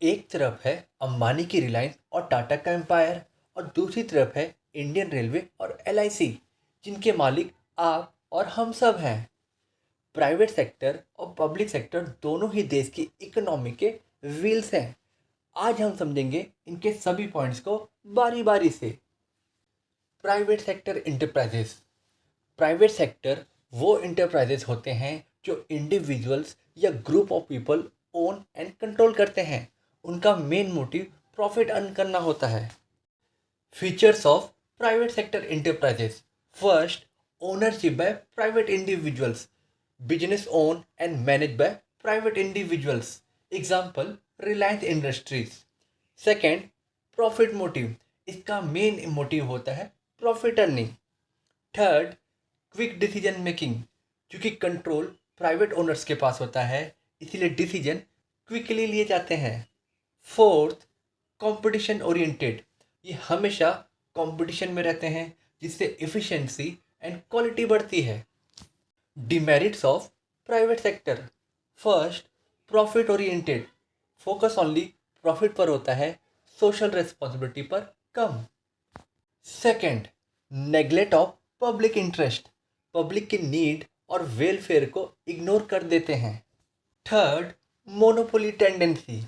एक तरफ है अंबानी की रिलायंस और टाटा का एम्पायर और दूसरी तरफ है इंडियन रेलवे और एलआईसी, जिनके मालिक आप और हम सब हैं। प्राइवेट सेक्टर और पब्लिक सेक्टर दोनों ही देश की इकोनॉमी के व्हील्स हैं। आज हम समझेंगे इनके सभी पॉइंट्स को बारी बारी से। Private sector enterprises. Private sector वो इंटरप्राइजेस होते हैं जो इंडिविजुअल्स या group of people own and control करते हैं। उनका मेन मोटिव प्रॉफिट अर्न करना होता है। Features of private sector enterprises. First, ownership by private individuals. Business own and manage by private individuals. Example, Reliance industries. Second, profit motive. इसका main motive होता है profit earning. Third, quick decision making. क्योंकि control private owners के पास होता है, इसीलिए decision quickly लिए जाते हैं। Fourth, competition oriented. ये हमेशा कंपटीशन में रहते हैं, जिससे एफिशिएंसी एंड क्वालिटी बढ़ती है। Demerits of private sector. First, profit oriented. Focus only profit पर होता है, सोशल रिस्पॉन्सिबिलिटी पर कम। Second, neglect of public interest. Public की नीड और वेलफेयर को इग्नोर कर देते हैं। Third, monopoly tendency.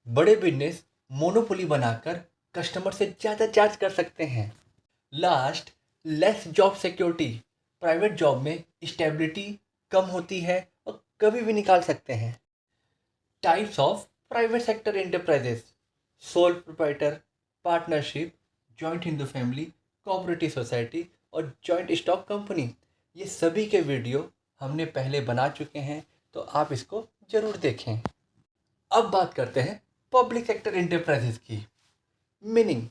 बड़े बिजनेस मोनोपोली बनाकर कस्टमर से ज़्यादा चार्ज कर सकते हैं। Last, less job security. Private job में स्टेबिलिटी कम होती है और कभी भी निकाल सकते हैं। Types of private sector enterprises. Sole proprietor, partnership, joint Hindu family, cooperative society और जॉइंट स्टॉक कंपनी। ये सभी के वीडियो हमने पहले बना चुके हैं, तो आप इसको ज़रूर देखें। अब बात करते हैं पब्लिक सेक्टर एंटरप्राइजेस की। मीनिंग,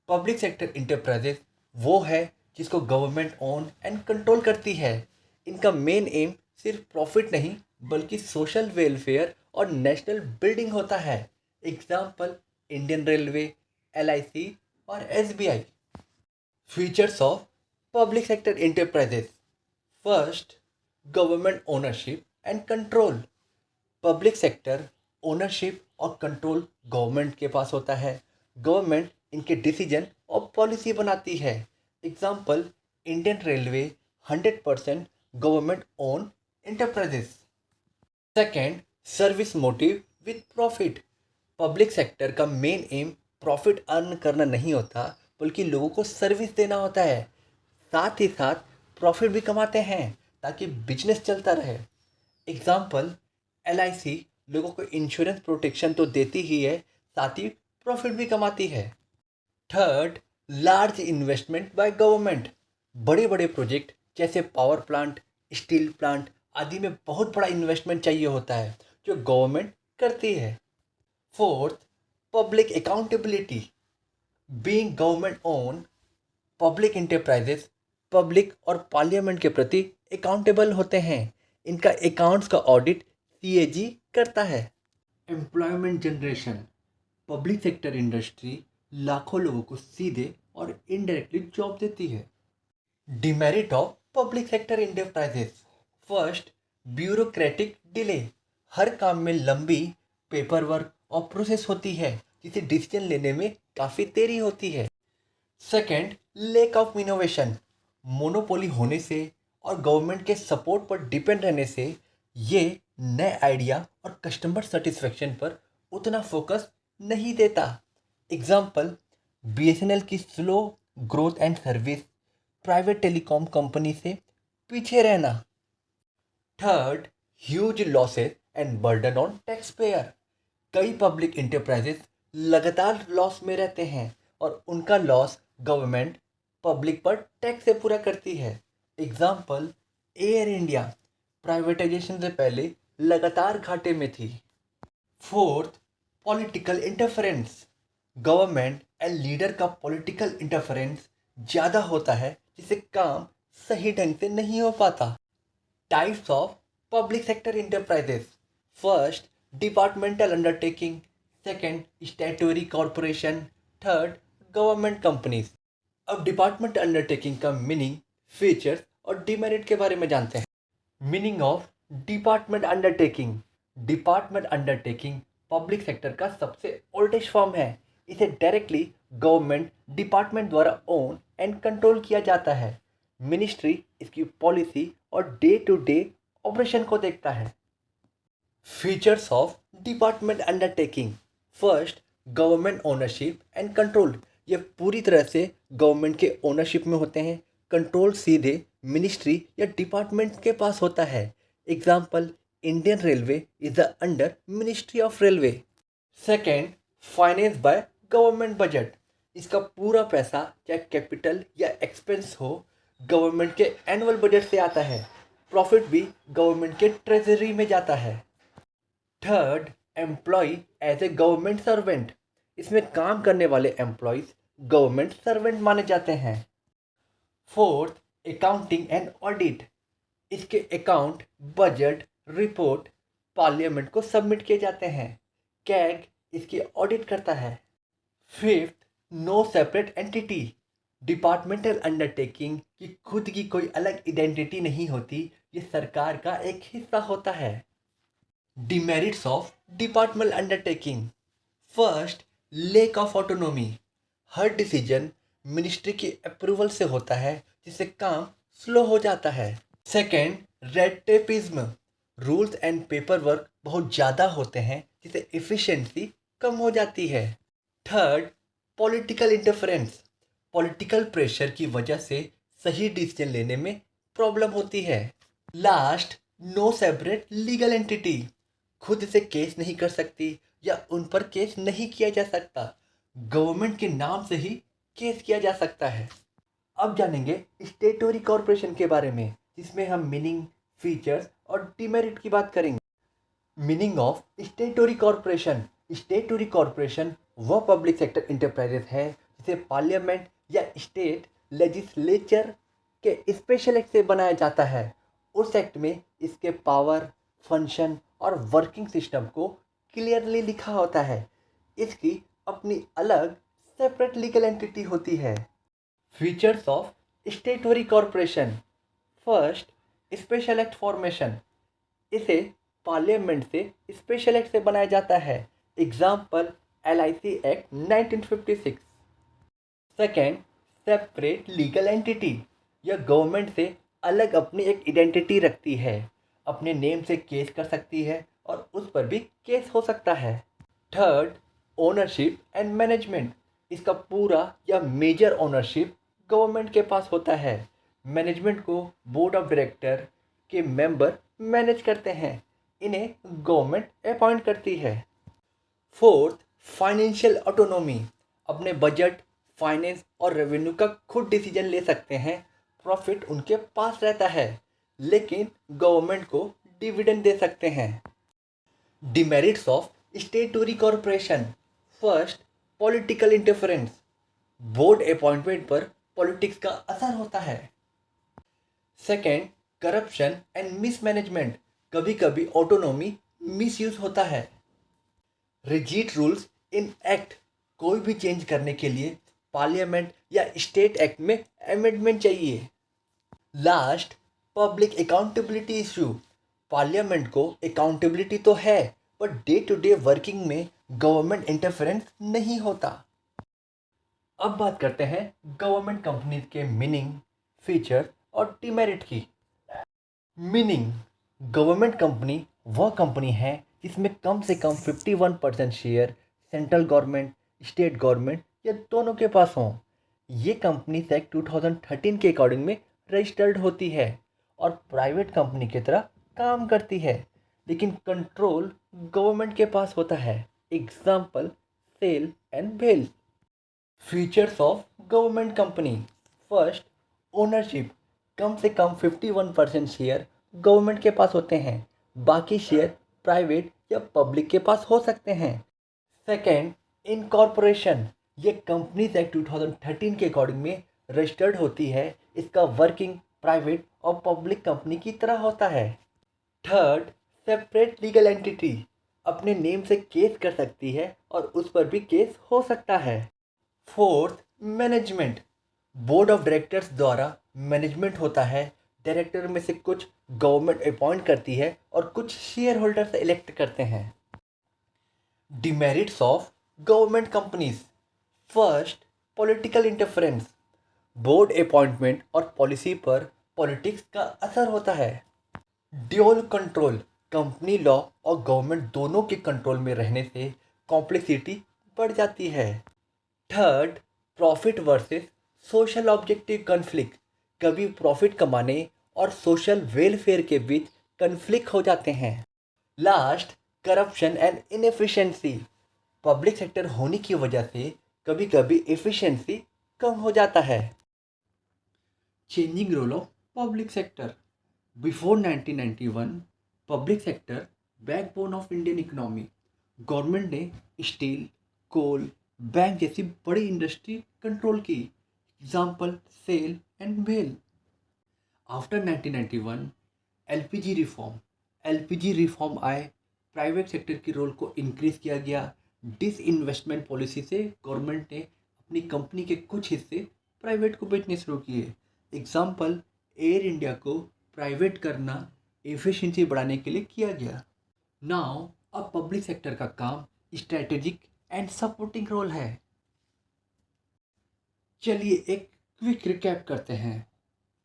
पब्लिक सेक्टर इंटरप्राइजेस वो है जिसको गवर्नमेंट ओन एंड कंट्रोल करती है। इनका मेन एम सिर्फ प्रॉफिट नहीं बल्कि सोशल वेलफेयर और नेशनल बिल्डिंग होता है। एग्जाम्पल, इंडियन रेलवे, एलआईसी और SBI. Features of public sector enterprises. First, government ownership and control. Public sector ownership और कंट्रोल गवर्नमेंट के पास होता है। गवर्नमेंट इनके डिसीजन और पॉलिसी बनाती है। Example, Indian railway 100% government own enterprises. Second, service motive with profit. Public sector का मेन एम प्रॉफिट अर्न करना नहीं होता बल्कि लोगों को सर्विस देना होता है। साथ ही साथ प्रॉफिट भी कमाते हैं ताकि बिजनेस चलता रहे। एग्जाम्पल, एलआईसी लोगों को इंश्योरेंस प्रोटेक्शन तो देती ही है, साथ ही प्रॉफिट भी कमाती है। Third, large investment by government. बड़े बड़े प्रोजेक्ट जैसे पावर प्लांट, स्टील प्लांट आदि में बहुत बड़ा इन्वेस्टमेंट चाहिए होता है, जो गवर्नमेंट करती है। Fourth, public accountability. Being government own, public enterprises public और पार्लियामेंट के प्रति अकाउंटेबल होते हैं। इनका अकाउंट्स का ऑडिट सीएजी करता है। Employment generation. Public sector industry लाखों लोगों को सीधे और इनडायरेक्टली जॉब देती है। Demerit of public sector enterprises. First, bureaucratic delay. हर काम में लंबी पेपर वर्क और प्रोसेस होती है, जिसे डिसीजन लेने में काफ़ी देरी होती है। Second, lack of innovation. Monopoly होने से और गवर्नमेंट के सपोर्ट पर डिपेंड रहने से ये नए आइडिया और कस्टमर सेटिस्फेक्शन पर उतना फोकस नहीं देता। एग्जाम्पल, बीएसएनएल की slow growth and service, private telecom company से पीछे रहना। Third, huge losses and burden on tax payer. कई पब्लिक इंटरप्राइजेस लगातार लॉस में रहते हैं और उनका लॉस गवर्नमेंट पब्लिक पर टैक्स से पूरा करती है। एग्जाम्पल, एयर इंडिया प्राइवेटाइजेशन से पहले लगातार घाटे में थी। Fourth, political interference. Government and leader का पॉलिटिकल इंटरफेरेंस ज़्यादा होता है, जिससे काम सही ढंग से नहीं हो पाता। Types of public sector enterprises. First, departmental undertaking. Second, statutory corporation. Third, government companies. अब डिपार्टमेंट अंडरटेकिंग का मीनिंग, फीचर्स और डिमेरिट के बारे में जानते हैं। Meaning of department undertaking. Department undertaking public sector का सबसे ओल्डेस्ट फॉर्म है। इसे डायरेक्टली गवर्नमेंट डिपार्टमेंट द्वारा ओन एंड कंट्रोल किया जाता है। मिनिस्ट्री इसकी पॉलिसी और डे टू डे ऑपरेशन को देखता है। Features of department undertaking. First, government ownership and control. ये पूरी तरह से गवर्नमेंट के ओनरशिप में होते हैं। कंट्रोल सीधे मिनिस्ट्री या डिपार्टमेंट के पास होता है। Example, Indian railway is the under ministry of railway. Second, finance by government budget. इसका पूरा पैसा चाहे कैपिटल या एक्सपेंस हो, गवर्नमेंट के एनुअल बजट से आता है। प्रॉफिट भी गवर्नमेंट के ट्रेजरी में जाता है। Third, employ as a government servant. इसमें काम करने वाले एम्प्लॉयज गवर्नमेंट सर्वेंट माने जाते हैं। Fourth, accounting and audit. इसके अकाउंट, बजट, रिपोर्ट पार्लियामेंट को सबमिट किए जाते हैं। कैग इसकी ऑडिट करता है। Fifth, no separate entity. Departmental undertaking की खुद की कोई अलग आइडेंटिटी नहीं होती, ये सरकार का एक हिस्सा होता है। Demerits of departmental undertaking. First, lake of autonomy. Her decision ministry की अप्रूवल से होता है, जिससे काम स्लो हो जाता है। Second, red tapism. Rules and paper work बहुत ज़्यादा होते हैं, जिससे इफ़िशिएंसी कम हो जाती है। Third, political interference. Political pressure की वजह से सही डिसीजन लेने में प्रॉब्लम होती है। Last, no separate legal entity. खुद से केस नहीं कर सकती या उन पर केस नहीं किया जा सकता, गवर्नमेंट के नाम से ही केस किया जा सकता है। अब जानेंगे स्टेटोरी कॉरपोरेशन के बारे में, जिसमें हम मीनिंग, फीचर्स और डिमेरिट की बात करेंगे। Meaning of statutory corporation. Statutory corporation वह पब्लिक सेक्टर इंटरप्राइजेस है जिसे पार्लियामेंट या स्टेट लेजिस्लेचर के स्पेशल एक्ट से बनाया जाता है। उस एक्ट में इसके पावर, फंक्शन और वर्किंग सिस्टम को क्लियरली लिखा होता है। इसकी अपनी अलग सेपरेट लीगल एंटिटी होती है। Features of statutory corporation. First, special act formation. इसे पार्लियामेंट से स्पेशल एक्ट से बनाया जाता है। Example, LIC act 1956। Second, separate legal entity. यह गवर्नमेंट से अलग अपनी एक आइडेंटिटी रखती है, अपने नेम से केस कर सकती है और उस पर भी केस हो सकता है। Third, ownership and management. इसका पूरा या मेजर ओनरशिप गवर्नमेंट के पास होता है। मैनेजमेंट को बोर्ड ऑफ डायरेक्टर के मेंबर मैनेज करते हैं, इन्हें गवर्नमेंट अपॉइंट करती है। Fourth, financial autonomy. अपने बजट, फाइनेंस और रेवेन्यू का खुद डिसीजन ले सकते हैं। प्रॉफिट उनके पास रहता है, लेकिन गवर्नमेंट को डिविडेंड दे सकते हैं। Demerits of statutory corporation. First, political interference. Board appointment पर पॉलिटिक्स का असर होता है। Second, corruption and mismanagement. कभी कभी ऑटोनॉमी मिसयूज होता है। Rigid rules in act. कोई भी चेंज करने के लिए पार्लियामेंट या स्टेट एक्ट में अमेंडमेंट चाहिए। Last, public accountability issue. Parliament को अकाउंटेबिलिटी तो है, पर डे टू डे वर्किंग में गवर्नमेंट इंटरफेरेंस नहीं होता। अब बात करते हैं गवर्नमेंट कंपनीज के मीनिंग, फीचर और डिमेरिट की। मीनिंग, गवर्नमेंट कंपनी वह कंपनी है जिसमें कम से कम 51% share central government, state government या दोनों के पास हों। ये कंपनी एक्ट 2013 के अकॉर्डिंग में रजिस्टर्ड होती है और प्राइवेट कंपनी की तरह काम करती है, लेकिन कंट्रोल गवर्नमेंट के पास होता है। एग्जाम्पल, सेल एंड भेल। Features of government company. First, ownership. कम से कम 51% शेयर गवर्नमेंट के पास होते हैं, बाकी शेयर प्राइवेट या पब्लिक के पास हो सकते हैं। Second, incorporation. ये कंपनीज एक्ट 2013 के अकॉर्डिंग में रजिस्टर्ड होती है। इसका वर्किंग प्राइवेट और पब्लिक कंपनी की तरह होता है। Third, separate legal entity. अपने नेम से केस कर सकती है और उस पर भी केस हो सकता है। Fourth, management. Board of directors द्वारा मैनेजमेंट होता है। डायरेक्टर में से कुछ गवर्नमेंट अपॉइंट करती है और कुछ शेयर होल्डर्स इलेक्ट करते हैं। Demerits of government companies. First, political interference. Board appointment और पॉलिसी पर पॉलिटिक्स का असर होता है। Dual control. कंपनी लॉ और गवर्नमेंट दोनों के कंट्रोल में रहने से कॉम्प्लेक्सिटी बढ़ जाती है। Third, profit versus social objective conflict. कभी प्रॉफिट कमाने और सोशल वेलफेयर के बीच कन्फ्लिक्ट हो जाते हैं। Last, corruption and inefficiency. Public sector होने की वजह से कभी कभी एफिशिएंसी कम हो जाता है। Changing role of public sector. Before 1991, public sector backbone of Indian economy. Government ने स्टील, कोल, बैंक जैसी बड़ी इंडस्ट्री कंट्रोल की। Example cell and BHEL. After 1991, LPG reform. LPG reform आए, प्राइवेट सेक्टर की रोल को इंक्रीज किया गया। Disinvestment policy से गवर्नमेंट ने अपनी कंपनी के कुछ हिस्से प्राइवेट को बेचने शुरू किए। एग्जाम्पल एयर इंडिया को प्राइवेट करना एफिशिएंसी बढ़ाने के लिए किया गया। नाउ अब पब्लिक सेक्टर का काम स्ट्रेटेजिक एंड सपोर्टिंग रोल है। चलिए एक क्विक रिकैप करते हैं।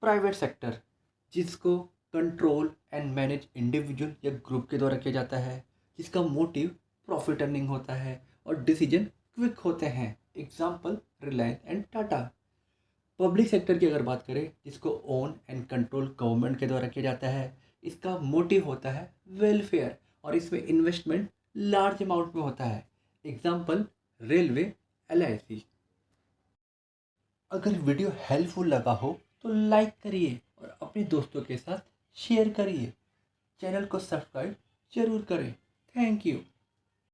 प्राइवेट सेक्टर, जिसको कंट्रोल एंड मैनेज इंडिविजुअल या ग्रुप के द्वारा किया जाता है, जिसका मोटिव प्रॉफिट अर्निंग होता है और डिसीजन क्विक होते हैं। Example Reliance and Tata. Public sector की अगर बात करें, जिसको ओन एंड कंट्रोल गवर्नमेंट के द्वारा किया जाता है, इसका मोटिव होता है वेलफेयर और इसमें इन्वेस्टमेंट लार्ज अमाउंट में होता है। Example railway, LIC. अगर वीडियो हेल्पफुल लगा हो तो लाइक करिए और अपने दोस्तों के साथ शेयर करिए। चैनल को सब्सक्राइब जरूर करें। Thank you.